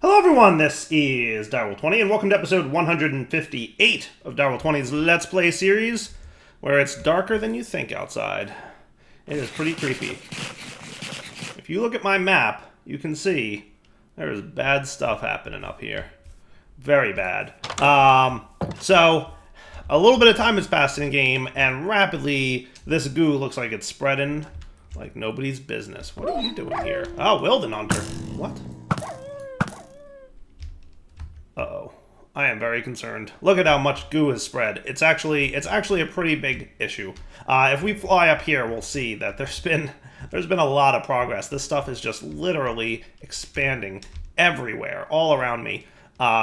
Hello everyone, this is Direwolf20 and welcome to episode 158 of Direwolf20's Let's Play series, where it's darker than you think outside. It is pretty creepy. If you look at my map, you can see there is bad stuff happening up here. Very bad. So, a little bit of time has passed in the game, and rapidly, this goo looks like it's spreading like nobody's business. What are you doing here? Oh, Wilden Hunter. What? Uh-oh. I am very concerned. Look at how much goo has spread. It's actually a pretty big issue. If we fly up here, we'll see that there's been a lot of progress. This stuff is just literally expanding everywhere, all around me,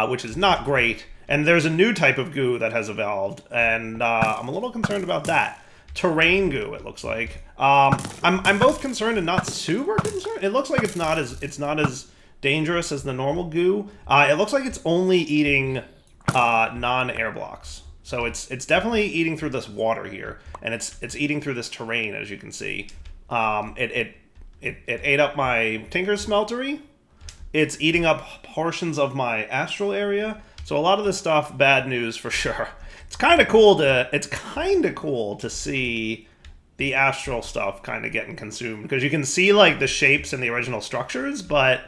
which is not great. And there's a new type of goo that has evolved, and I'm a little concerned about that. Terrain goo, it looks like. I'm both concerned and not super concerned. It looks like it's not as dangerous as the normal goo. It looks like it's only eating non-air blocks. So it's definitely eating through this water here, and it's eating through this terrain, as you can see. It ate up my Tinker Smeltery. It's eating up portions of my Astral area. So a lot of this stuff, bad news for sure. It's kind of cool to see the Astral stuff kind of getting consumed, because you can see like the shapes and the original structures, but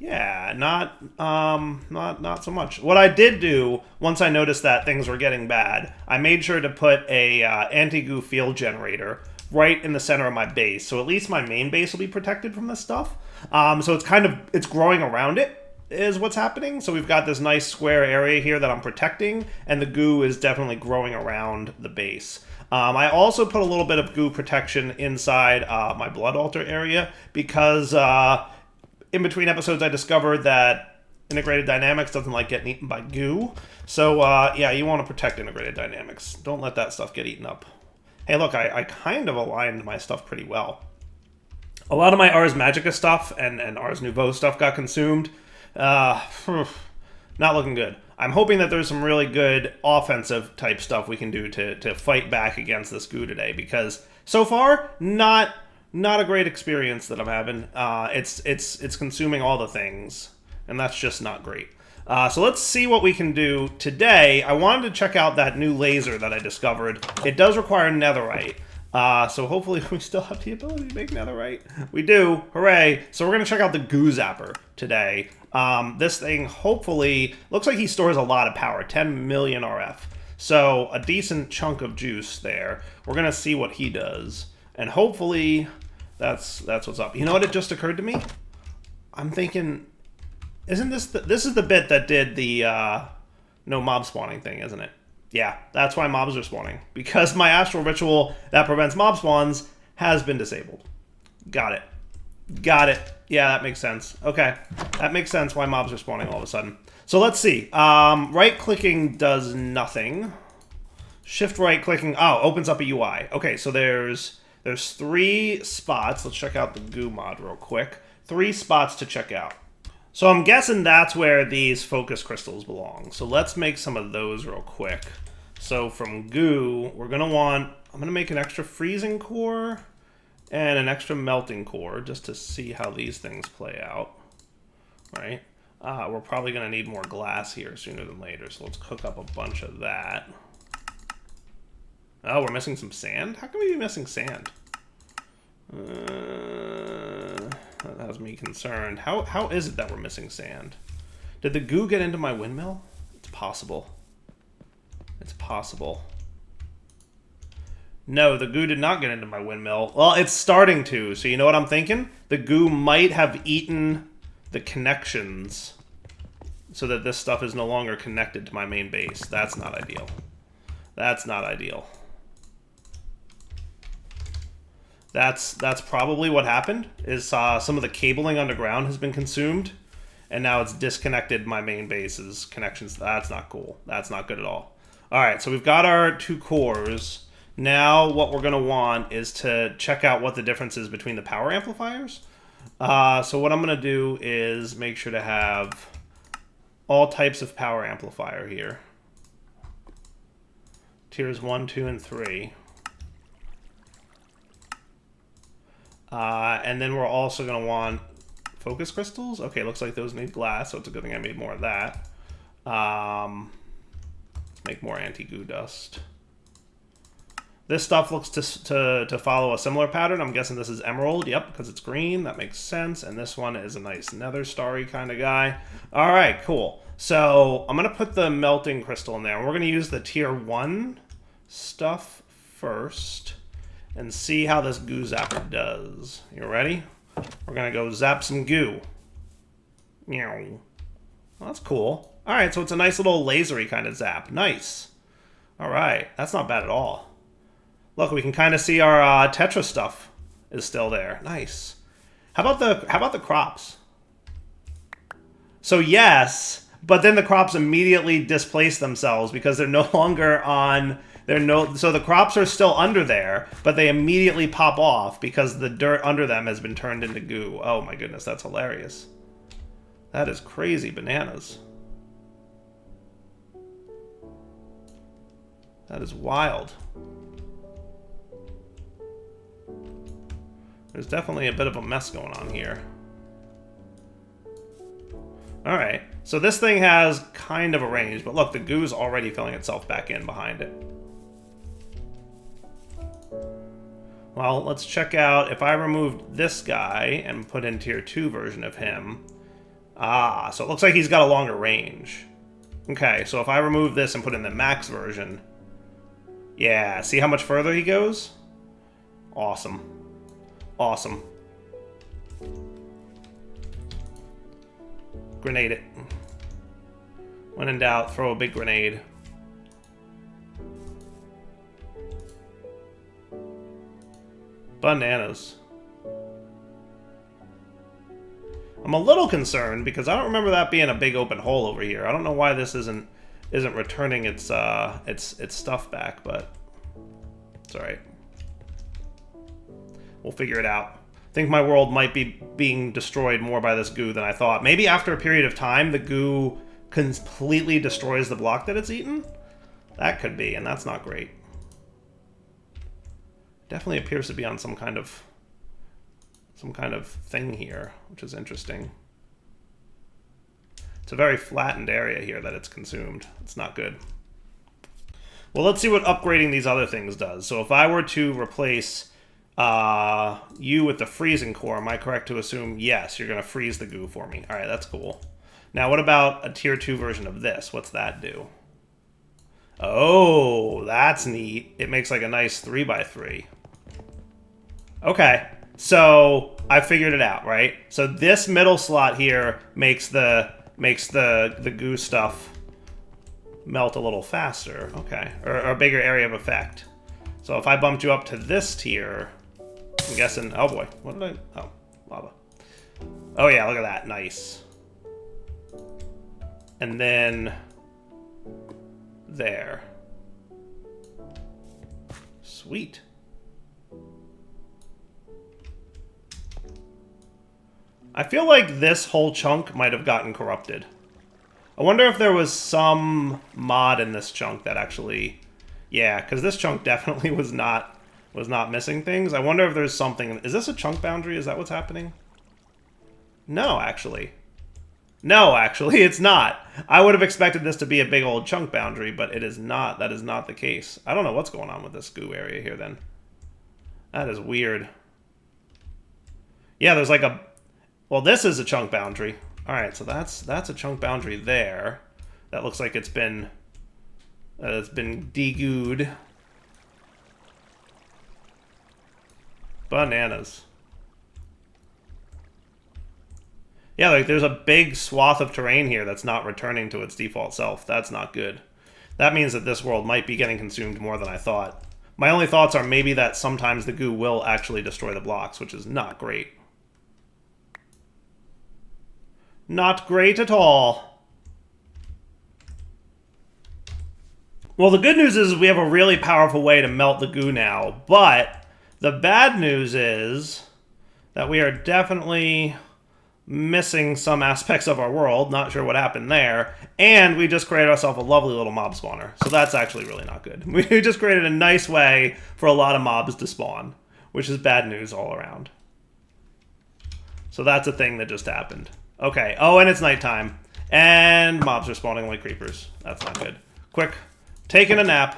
yeah, not so much. What I did do, once I noticed that things were getting bad, I made sure to put a anti-goo field generator right in the center of my base, so at least my main base will be protected from this stuff. So it's growing around it, is what's happening. So we've got this nice square area here that I'm protecting, and the goo is definitely growing around the base. I also put a little bit of goo protection inside my Blood Altar area, because in between episodes, I discovered that Integrated Dynamics doesn't like getting eaten by goo. So, yeah, you want to protect Integrated Dynamics. Don't let that stuff get eaten up. Hey, look, I kind of aligned my stuff pretty well. A lot of my Ars Magica stuff and Ars Nouveau stuff got consumed. Not looking good. I'm hoping that there's some really good offensive type stuff we can do to fight back against this goo today, because so far, not a great experience that I'm having. It's consuming all the things, and that's just not great. So let's see what we can do today. I wanted to check out that new laser that I discovered. It does require netherite. So hopefully we still have the ability to make netherite. We do. Hooray. So we're going to check out the goo zapper today. This thing hopefully looks like he stores a lot of power, 10 million RF. So a decent chunk of juice there. We're going to see what he does. And hopefully, that's what's up. You know what? It just occurred to me. I'm thinking, isn't this this is the bit that did the no mob spawning thing, isn't it? Yeah, that's why mobs are spawning, because my Astral Ritual that prevents mob spawns has been disabled. Got it. Yeah, that makes sense. Okay, that makes sense why mobs are spawning all of a sudden. So let's see. Right-clicking does nothing. Shift right-clicking, opens up a UI. Okay, so there's 3 spots. Let's check out the goo mod real quick. 3 spots to check out. So I'm guessing that's where these focus crystals belong. So let's make some of those real quick. So from goo, I'm going to make an extra freezing core and an extra melting core just to see how these things play out. All right. We're probably going to need more glass here sooner than later. So let's cook up a bunch of that. Oh, we're missing some sand? How can we be missing sand? That has me concerned. How is it that we're missing sand? Did the goo get into my windmill? It's possible. It's possible. No, the goo did not get into my windmill. Well, it's starting to, so you know what I'm thinking? The goo might have eaten the connections so that this stuff is no longer connected to my main base. That's not ideal. That's not ideal. That's probably what happened, is some of the cabling underground has been consumed, and now it's disconnected my main base's connections. That's not cool. That's not good at all. All right, so we've got our 2 cores. Now what we're going to want is to check out what the difference is between the power amplifiers. So what I'm going to do is make sure to have all types of power amplifier here. Tiers 1, 2, and 3. And then we're also going to want focus crystals. Okay, looks like those need glass, so it's a good thing I made more of that. Let's make more anti-goo dust. This stuff looks to follow a similar pattern. I'm guessing this is emerald. Yep, because it's green. That makes sense. And this one is a nice nether starry kind of guy. All right, cool. So I'm going to put the melting crystal in there. And we're going to use the tier 1 stuff first and see how this goo zapper does. You ready? We're going to go zap some goo. Meow. Well, that's cool. All right, so it's a nice little lasery kind of zap. Nice. All right, that's not bad at all. Look, we can kind of see our Tetra stuff is still there. Nice. How about the crops? So yes, but then the crops immediately displace themselves because they're no longer on. So the crops are still under there, but they immediately pop off because the dirt under them has been turned into goo. Oh my goodness, that's hilarious. That is crazy bananas. That is wild. There's definitely a bit of a mess going on here. Alright, so this thing has kind of a range, but look, the goo's already filling itself back in behind it. Well, let's check out if I removed this guy and put in tier 2 version of him. Ah, so it looks like he's got a longer range. Okay, so if I remove this and put in the max version, yeah, see how much further he goes? Awesome. Awesome. Grenade it. When in doubt, throw a big grenade. Bananas. I'm a little concerned because I don't remember that being a big open hole over here. I don't know why this isn't returning its stuff back, but it's all right. We'll figure it out. I think my world might be being destroyed more by this goo than I thought. Maybe after a period of time, the goo completely destroys the block that it's eaten? That could be, and that's not great. Definitely appears to be on some kind of thing here, which is interesting. It's a very flattened area here that it's consumed. It's not good. Well, let's see what upgrading these other things does. So if I were to replace you with the freezing core, am I correct to assume, yes, you're going to freeze the goo for me? All right, that's cool. Now, what about a tier 2 version of this? What's that do? Oh, that's neat. It makes like a nice 3x3. Okay, so I figured it out, right? So this middle slot here makes the goo stuff melt a little faster. Okay, or a bigger area of effect. So if I bumped you up to this tier, I'm guessing, oh boy, what did I, oh, lava. Oh yeah, look at that, nice. And then there. Sweet. I feel like this whole chunk might have gotten corrupted. I wonder if there was some mod in this chunk that actually, yeah, because this chunk definitely was not missing things. I wonder if there's something. Is this a chunk boundary? Is that what's happening? No, actually. No, actually, it's not. I would have expected this to be a big old chunk boundary, but it is not. That is not the case. I don't know what's going on with this goo area here, then. That is weird. Yeah, there's like a... Well, this is a chunk boundary. All right, so that's a chunk boundary there. That looks like it's been degooed. Bananas. Yeah, like there's a big swath of terrain here that's not returning to its default self. That's not good. That means that this world might be getting consumed more than I thought. My only thoughts are maybe that sometimes the goo will actually destroy the blocks, which is not great. Not great at all. Well, the good news is we have a really powerful way to melt the goo now, but the bad news is that we are definitely missing some aspects of our world. Not sure what happened there. And we just created ourselves a lovely little mob spawner. So that's actually really not good. We just created a nice way for a lot of mobs to spawn, which is bad news all around. So that's a thing that just happened. Okay. Oh, and it's nighttime. And mobs are spawning like creepers. That's not good. Quick. Taking a nap.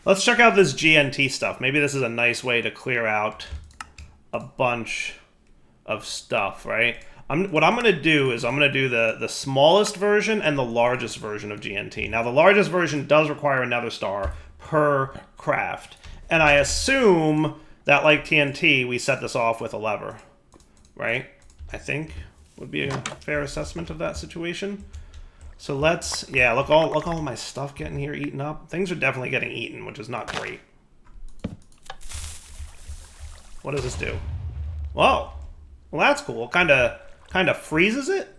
Let's check out this GNT stuff. Maybe this is a nice way to clear out a bunch of stuff, right? What I'm going to do is I'm going to do the smallest version and the largest version of GNT. Now, the largest version does require another star per craft. And I assume that, like TNT, we set this off with a lever, right? I think would be a fair assessment of that situation. So let's, yeah, look all my stuff getting here eaten up. Things are definitely getting eaten, which is not great. What does this do? Whoa. Well, that's cool. Kind of freezes it.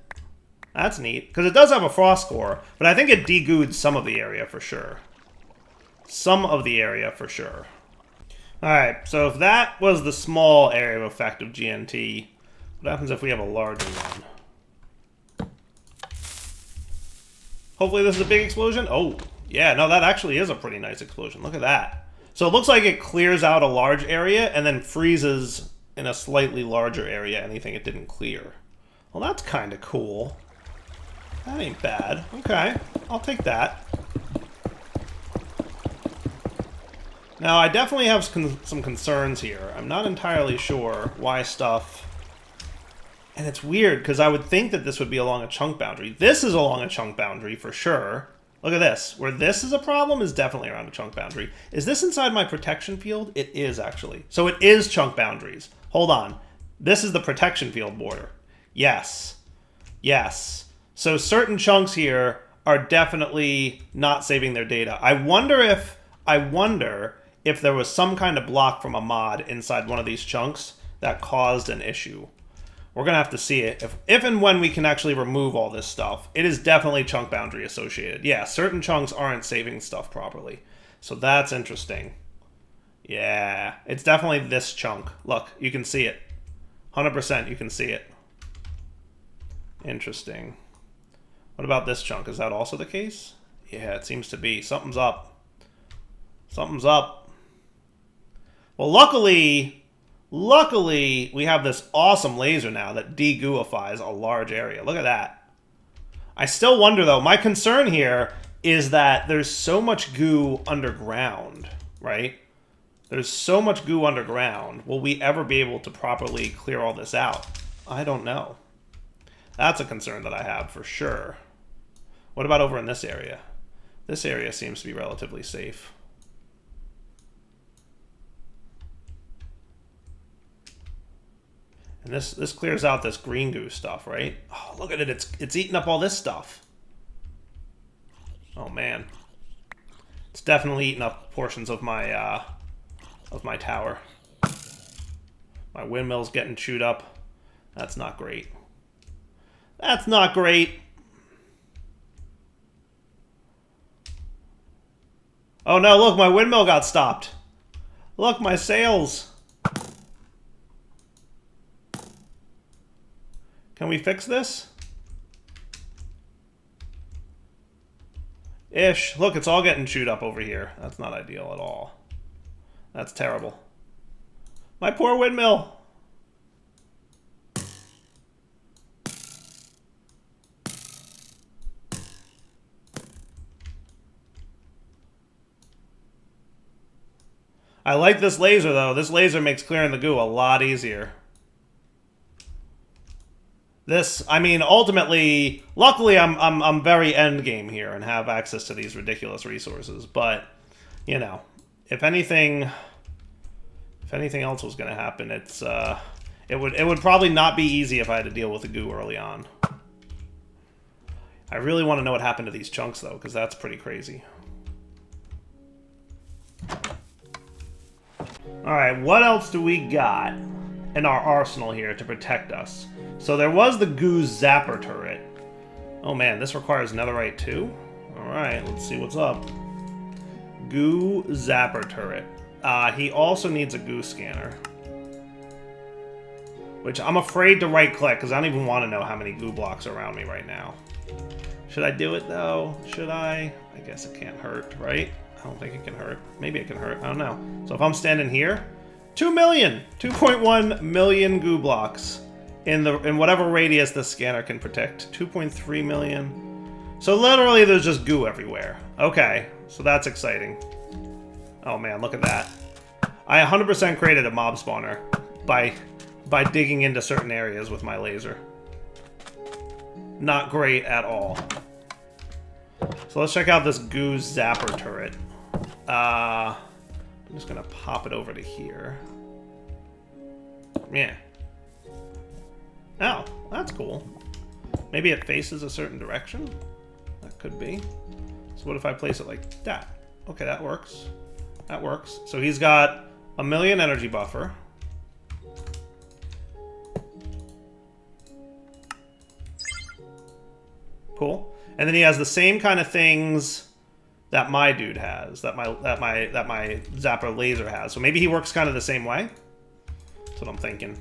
That's neat. Because it does have a frost core, but I think it degooed some of the area for sure. Some of the area for sure. Alright, so if that was the small area of effect of GNT, what happens if we have a larger one? Hopefully this is a big explosion. Oh, yeah, no, that actually is a pretty nice explosion. Look at that. So it looks like it clears out a large area and then freezes in a slightly larger area anything it didn't clear. Well, that's kind of cool. That ain't bad. Okay, I'll take that. Now, I definitely have some concerns here. I'm not entirely sure why stuff... And it's weird, because I would think that this would be along a chunk boundary. This is along a chunk boundary, for sure. Look at this. Where this is a problem is definitely around a chunk boundary. Is this inside my protection field? It is, actually. So it is chunk boundaries. Hold on. This is the protection field border. Yes. Yes. So certain chunks here are definitely not saving their data. I wonder if there was some kind of block from a mod inside one of these chunks that caused an issue. We're going to have to see it. If and when we can actually remove all this stuff, it is definitely chunk boundary associated. Yeah, certain chunks aren't saving stuff properly. So that's interesting. Yeah, it's definitely this chunk. Look, you can see it. 100% you can see it. Interesting. What about this chunk? Is that also the case? Yeah, it seems to be. Something's up. Something's up. Well, luckily, we have this awesome laser now that degooifies a large area. Look at that. I still wonder, though, my concern here is that there's so much goo underground, right? There's so much goo underground. Will we ever be able to properly clear all this out? I don't know. That's a concern that I have for sure. What about over in this area? This area seems to be relatively safe. And this clears out this green goo stuff, right? Oh, look at it. It's eating up all this stuff. Oh, man. It's definitely eating up portions of my tower. My windmill's getting chewed up. That's not great. That's not great. Oh, no, look, my windmill got stopped. Look, my sails. Can we fix this? Ish. Look, it's all getting chewed up over here. That's not ideal at all. That's terrible. My poor windmill. I like this laser, though. This laser makes clearing the goo a lot easier. This, I mean, ultimately, luckily I'm very end game here and have access to these ridiculous resources. But, you know, if anything else was going to happen, it would probably not be easy if I had to deal with the goo early on. I really want to know what happened to these chunks, though, because that's pretty crazy. Alright, what else do we got in our arsenal here to protect us? So there was the goo zapper turret. Oh man, this requires netherite too? Alright, let's see what's up. Goo zapper turret. He also needs a goo scanner. Which I'm afraid to right click because I don't even want to know how many goo blocks are around me right now. Should I do it though? Should I? I guess it can't hurt, right? I don't think it can hurt. Maybe it can hurt. I don't know. So if I'm standing here, 2 million! 2.1 million goo blocks. in whatever radius the scanner can protect. 2.3 million. So literally there's just goo everywhere. Okay, so that's exciting. Oh man, look at that. I 100% created a mob spawner by digging into certain areas with my laser. Not great at all. So let's check out this goo zapper turret. I'm just gonna pop it over to here. Yeah. Oh, that's cool. Maybe it faces a certain direction? That could be. So what if I place it like that? Okay, that works. That works. So he's got 1,000,000 energy buffer. Cool. And then he has the same kind of things that my dude has, that my zapper laser has. So maybe he works kind of the same way. That's what I'm thinking.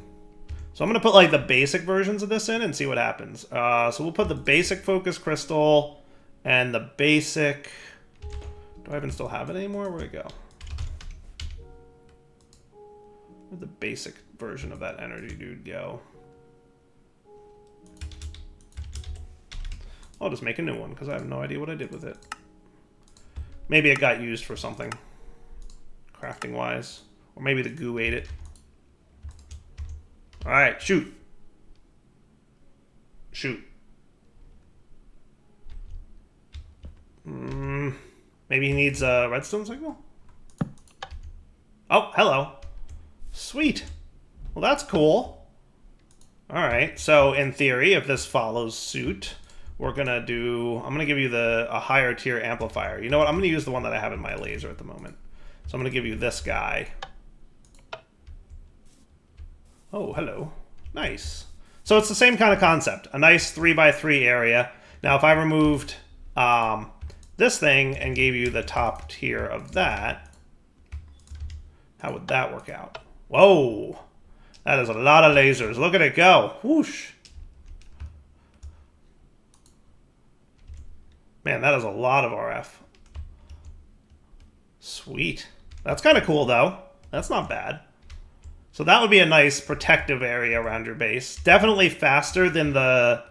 So I'm gonna put like the basic versions of this in and see what happens. So we'll put the basic focus crystal and the basic. Do I even still have it anymore? Where'd it go? Where'd the basic version of that energy dude go? I'll just make a new one because I have no idea what I did with it. Maybe it got used for something crafting wise, or maybe the goo ate it. All right, shoot. Shoot. Maybe he needs a redstone signal? Oh, hello. Sweet. Well, that's cool. All right, so in theory, if this follows suit, we're gonna do, I'm gonna give you a higher tier amplifier. You know what, I'm gonna use the one that I have in my laser at the moment. So I'm gonna give you this guy. Oh, hello. Nice. So it's the same kind of concept. A nice 3x3 area. Now, if I removed this thing and gave you the top tier of that, how would that work out? Whoa. That is a lot of lasers. Look at it go. Whoosh. Man, that is a lot of RF. Sweet. That's kind of cool, though. That's not bad. So that would be a nice protective area around your base. Definitely faster than the...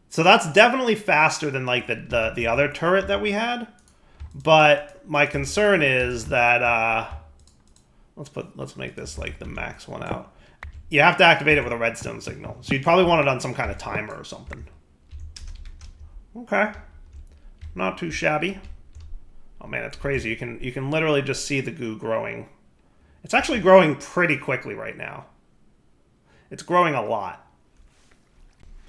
So that's definitely faster than like the other turret that we had. But my concern is that let's make this like the max one out. You have to activate it with a redstone signal. So you'd probably want it on some kind of timer or something. Okay. Not too shabby. Oh man, it's crazy. You can literally just see the goo growing. It's actually growing pretty quickly right now. It's growing a lot.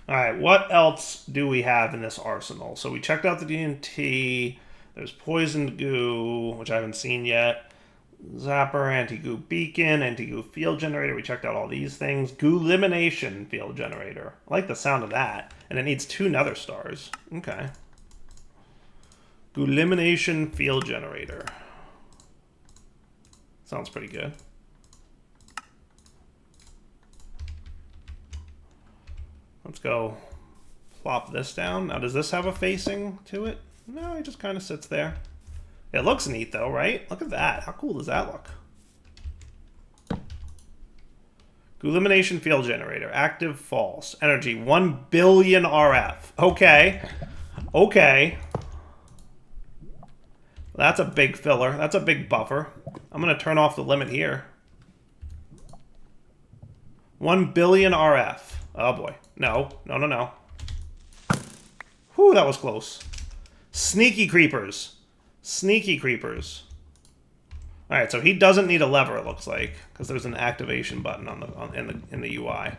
All right, what else do we have in this arsenal? So we checked out the TNT. There's poisoned goo, which I haven't seen yet. Zapper, anti-goo beacon, anti-goo field generator. We checked out all these things. Goo elimination field generator. I like the sound of that. And it needs 2 nether stars. Okay. Goo elimination field generator. Sounds pretty good. Let's go plop this down. Now, does this have a facing to it? No, it just kind of sits there. It looks neat, though, right? Look at that. How cool does that look? Elimination field generator. Active false. Energy 1 billion RF. Okay. Okay. That's a big filler. That's a big buffer. I'm going to turn off the limit here. 1 billion RF. Oh, boy. No. No, no, no. Whew, that was close. Sneaky creepers. Sneaky creepers. All right, so he doesn't need a lever, it looks like, because there's an activation button in the UI.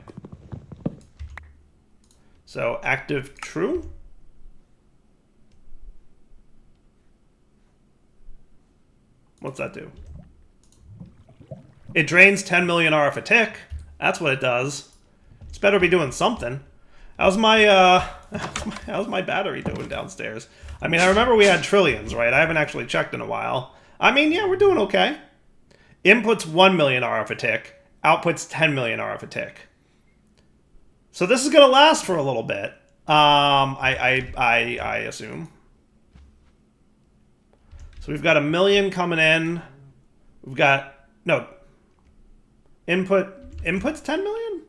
So active true. What's that do? It drains 10 million RF a tick. That's what it does. It's better be doing something. How's my how's my battery doing downstairs? I mean, I remember we had trillions, right? I haven't actually checked in a while. I mean, yeah, we're doing okay. Inputs 1 million RF a tick. Outputs 10 million RF a tick. So this is going to last for a little bit. I assume. So we've got 1 million coming in. We've got, no. Inputs 10 million?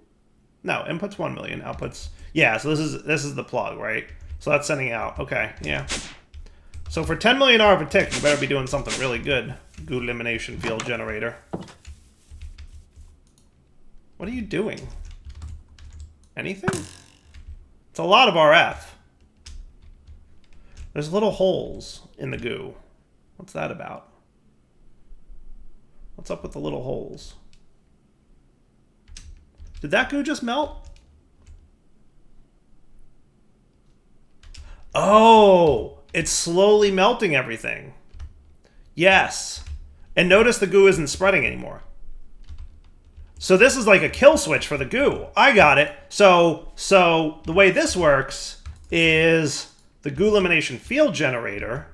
No, inputs 1 million, outputs... Yeah, so this is the plug, right? So that's sending out. Okay, yeah. So for 10 million R of a tick, you better be doing something really good. Goo elimination field generator. What are you doing? Anything? It's a lot of RF. There's little holes in the goo. What's that about? What's up with the little holes? Did that goo just melt? Oh, it's slowly melting everything. Yes. And notice the goo isn't spreading anymore. So this is like a kill switch for the goo. I got it. So the way this works is the goo elimination field generator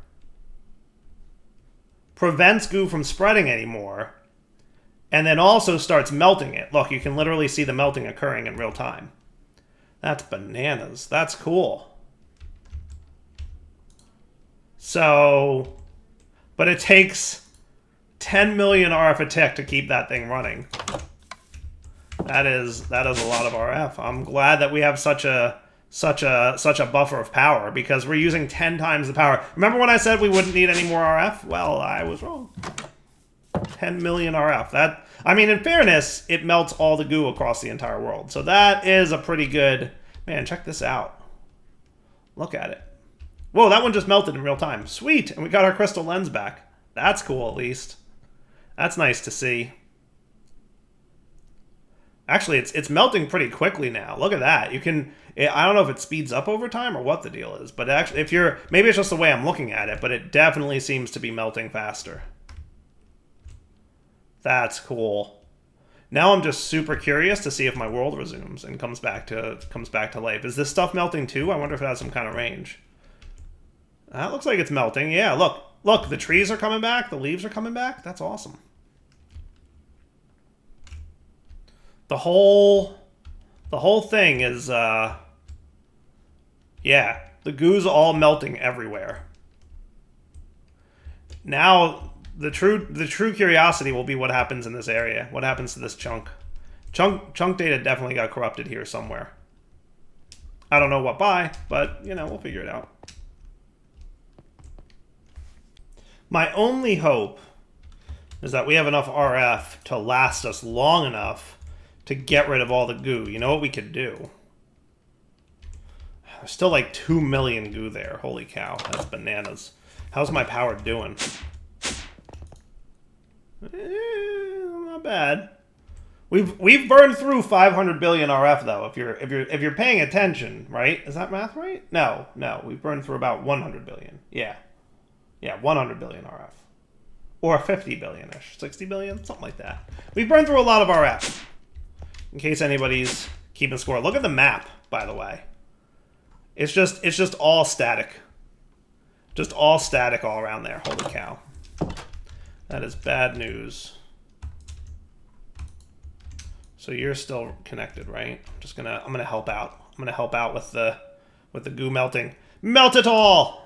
prevents goo from spreading anymore, and then also starts melting it. Look, you can literally see the melting occurring in real time. That's bananas. That's cool. So, but it takes 10 million RF a tick to keep that thing running. That is a lot of RF. I'm glad that we have such a buffer of power, because we're using 10 times the power. Remember when I said we wouldn't need any more RF? Well, I was wrong. 10 million RF. That, I mean, in fairness, it melts all the goo across the entire world. So that is a pretty good... Man, check this out. Look at it. Whoa, that one just melted in real time. Sweet! And we got our crystal lens back. That's cool, at least. That's nice to see. Actually, it's melting pretty quickly now. Look at that. You can... I don't know if it speeds up over time or what the deal is, but actually, if you're... Maybe it's just the way I'm looking at it, but it definitely seems to be melting faster. That's cool. Now I'm just super curious to see if my world resumes and comes back to life. Is this stuff melting too? I wonder if it has some kind of range. That looks like it's melting. Yeah, look, the trees are coming back, the leaves are coming back. That's awesome. The whole thing is, yeah, the goo's all melting everywhere. Now, the true curiosity will be what happens in this area. What happens to this chunk? Chunk data definitely got corrupted here somewhere. I don't know what by, but, you know, we'll figure it out. My only hope is that we have enough RF to last us long enough to get rid of all the goo. You know what we could do? There's still like 2 million goo there. Holy cow, that's bananas. How's my power doing? Not bad. We've burned through 500 billion RF though. If you're paying attention, right? Is that math right? No. We've burned through about 100 billion. Yeah, 100 billion RF, or 50 billion-ish, 60 billion, something like that. We've burned through a lot of RF. In case anybody's keeping score, look at the map. By the way, it's just all static, all around there. Holy cow, that is bad news. So you're still connected, right? I'm gonna help out. I'm gonna help out with the goo melting. Melt it all.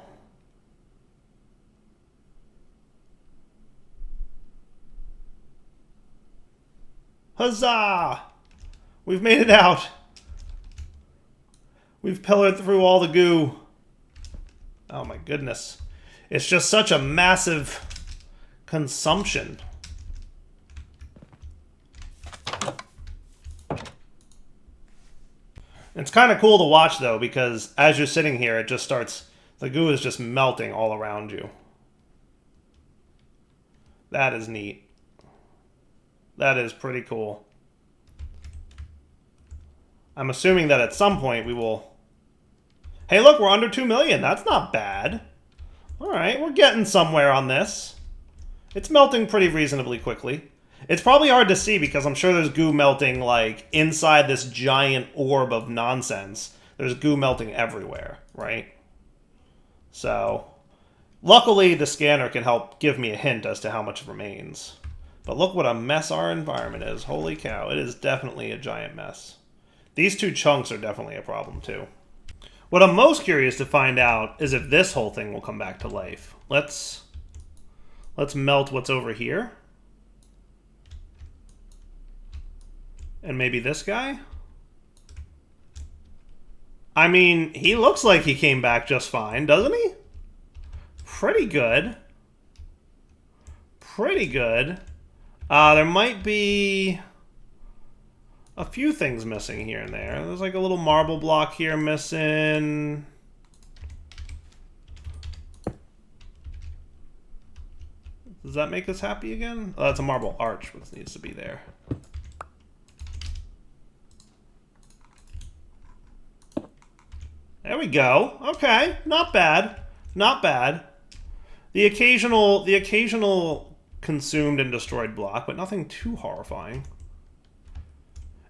Huzzah! We've made it out. We've pillared through all the goo. Oh my goodness. It's just such a massive consumption. It's kind of cool to watch though, because as you're sitting here, it just starts, the goo is just melting all around you. That is neat. That is pretty cool. I'm assuming that at some point we will... Hey, look, we're under 2 million. That's not bad. All right, we're getting somewhere on this. It's melting pretty reasonably quickly. It's probably hard to see because I'm sure there's goo melting, like, inside this giant orb of nonsense. There's goo melting everywhere, right? So, luckily the scanner can help give me a hint as to how much remains. But look what a mess our environment is. Holy cow, it is definitely a giant mess. These two chunks are definitely a problem too. What I'm most curious to find out is if this whole thing will come back to life. Let's melt what's over here. And maybe this guy? I mean, he looks like he came back just fine, doesn't he? Pretty good. Pretty good. There might be a few things missing here and there. There's like a little marble block here missing. Does that make us happy again? Oh, that's a marble arch, which needs to be there. There we go. Okay, not bad. Not bad. The occasional consumed and destroyed block, but nothing too horrifying.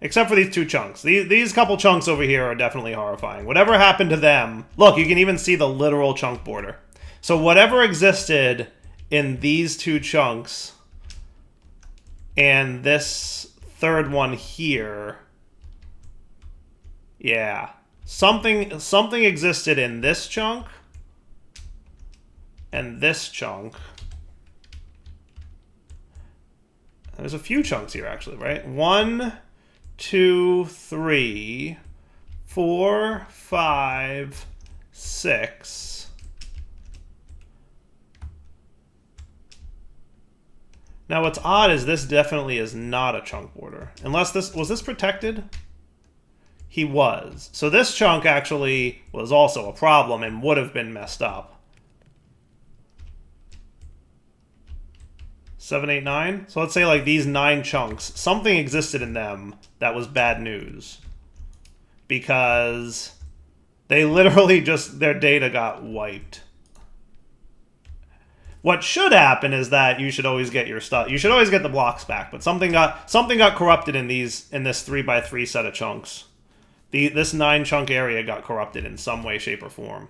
Except for these two chunks. These couple chunks over here are definitely horrifying. Whatever happened to them... Look, you can even see the literal chunk border. So whatever existed in these two chunks and this third one here... Yeah. Something existed in this chunk and this chunk. There's a few chunks here, actually, right? 1, 2, 3, 4, 5, 6. Now, what's odd is this definitely is not a chunk border. Unless this... Was this protected? He was. So this chunk actually was also a problem and would have been messed up. 7, 8, 9. So let's say like these 9 chunks, something existed in them that was bad news. Because they literally just, their data got wiped. What should happen is that you should always get your stuff. You should always get the blocks back, but something got corrupted in this 3x3 set of chunks. This 9 chunk area got corrupted in some way, shape, or form.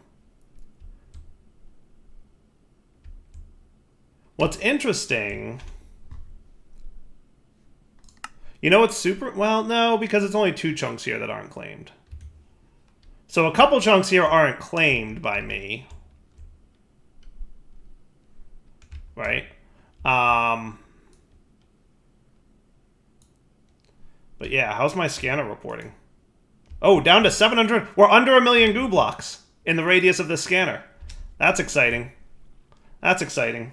What's interesting... You know what's super... Well, no, because it's only 2 chunks here that aren't claimed. So a couple chunks here aren't claimed by me. Right? But yeah, how's my scanner reporting? Oh, down to 700. We're under 1 million goo blocks in the radius of this scanner. That's exciting. That's exciting.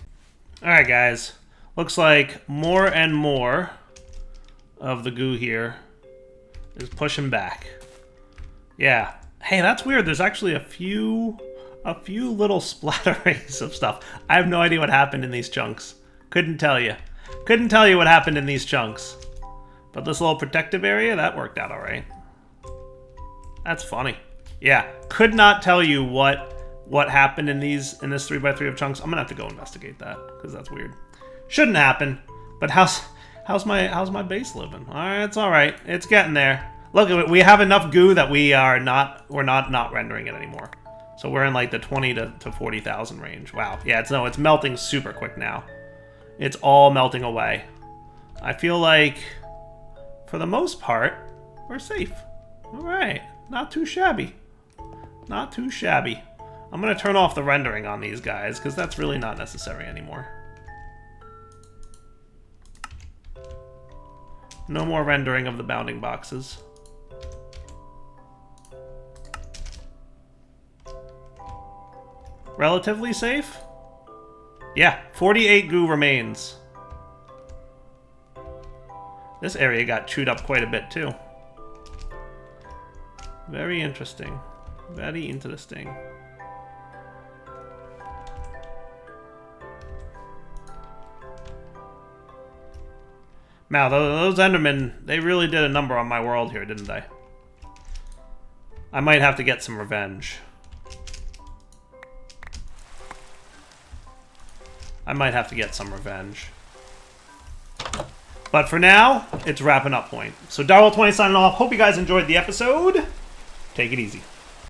All right, guys. Looks like more and more of the goo here is pushing back. Yeah. Hey, that's weird. There's actually a few little splatterings of stuff. I have no idea what happened in these chunks. Couldn't tell you. Couldn't tell you what happened in these chunks. But this little protective area, that worked out all right. That's funny. Yeah, could not tell you what happened in this 3x3 of chunks. I'm gonna have to go investigate that because that's weird. Shouldn't happen. But how's my base living? All right, it's all right. It's getting there. Look, we have enough goo that we're not rendering it anymore. So we're in like the 20 to 40,000 range. Wow. Yeah, it's melting super quick now. It's all melting away. I feel like for the most part we're safe. All right. Not too shabby. Not too shabby. I'm going to turn off the rendering on these guys because that's really not necessary anymore. No more rendering of the bounding boxes. Relatively safe? Yeah, 48 goo remains. This area got chewed up quite a bit too. Very interesting. Very interesting. Now, those Endermen, they really did a number on my world here, didn't they? I might have to get some revenge. I might have to get some revenge. But for now, it's wrapping up point. So Darwell20 signing off. Hope you guys enjoyed the episode. Take it easy.